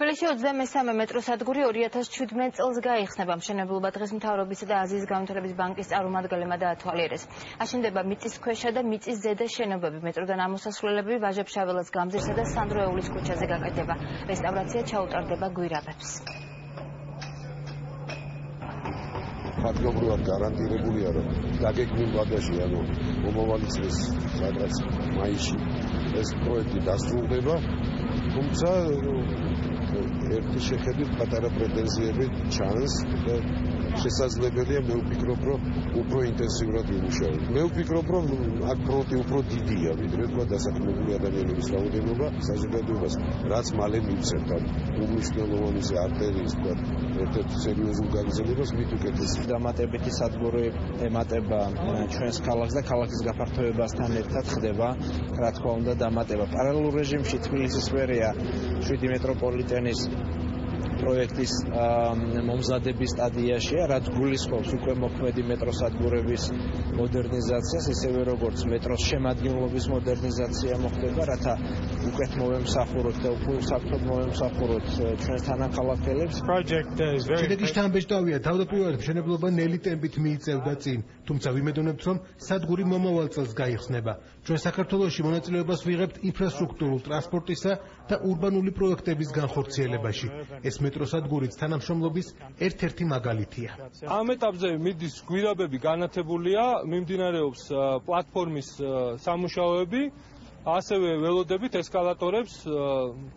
თბილისში 23 მეტროსადგური 2017 წელს გაიხსნება. მშენებლობა დღეს მთავრობისა და აზიის განვითარების ბანკის წარმომადგენლებმა დაათვალიერეს. აშენდება მიწისქვეშა და მიწის ზედა შენობები, მეტროდან ამოსასვლელები ვაჟა-ფშაველას გამზირსა და სანდროეულის ქუჩაზე გაკეთდება. რესტავრაცია ჩაუტარდება გვირაბებს. ფაქტობრივად გარანტირებულია, რომ დაგეგმილ ვადაში, ანუ მომავალი წლის სადღაც მაისში ეს პროექტი დასრულდება, თუმცა ერთი შეხედვით პატარა პრეტენზიები ჩანს და შესაძლებელია მე ვფიქრობ, რომ უფრო ინტენსიურად ვიმუშავოთ. მე ვფიქრობ, რომ აქ ფრონტი უფრო დიდია, ვიდრე თქვა დასაქმებული ადამიანების რაოდენობა საზოგადოებას, რაც მალე მივცემთ ამ უმნიშვნელოვანესი არტერიის თქვა ერთ-ერთ სერიოზულ გაგრძელებას მით უკეთესი. დამატებითი სადგური ემატება ჩვენს ქალაქს და ქალაქის გაფართოებასთან ერთად ხდება, რა თქმა უნდა, დამატება. პარალელურ რეჟიმში თბილისის მერია 7 მეტროპოლიტენის პროექტის მომზადების სტადიაშია, რაც გულისხმობს უკვე მოქმედი მეტროსადგურების მოდერნიზაციას, ისევე როგორც მეტროს შემადგენლობის მოდერნიზაცია მოხდება, რათა უკეთ მოვემსახუროთ და უფრო საერთოდ მოვემსახუროთ ჩვენს თანახმოვანებს. შედეგი შთამბეჭდავია, თავდაპირველად მშენებლობა ნელი ტემპით მიიწევდა წინ, თუმცა ვიმედოვნებთ, რომ სადგური მომავალ წელს გაიხსნება. ჩვენ საქართველოში მონაწილეობას ვიღებთ ინფრასტრუქტურულ, ტრანსპორტისა და ურბანული პროექტების განხორციელებაში. ეს მეტროსადგურიც თანამშრომლობის ერთ-ერთი მაგალითია. ამ ეტაპზე მიდის გვირაბები განათებულია, მიმდინარეობს პლატფორმის სამუშაოები, ასევე ველოდებით ესკალატორებს,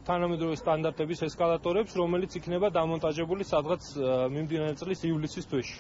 თანამედროვე სტანდარტების ესკალატორებს, რომელიც იქნება დამონტაჟებული სადღაც მიმდინარე წლის ივლისის თვეში.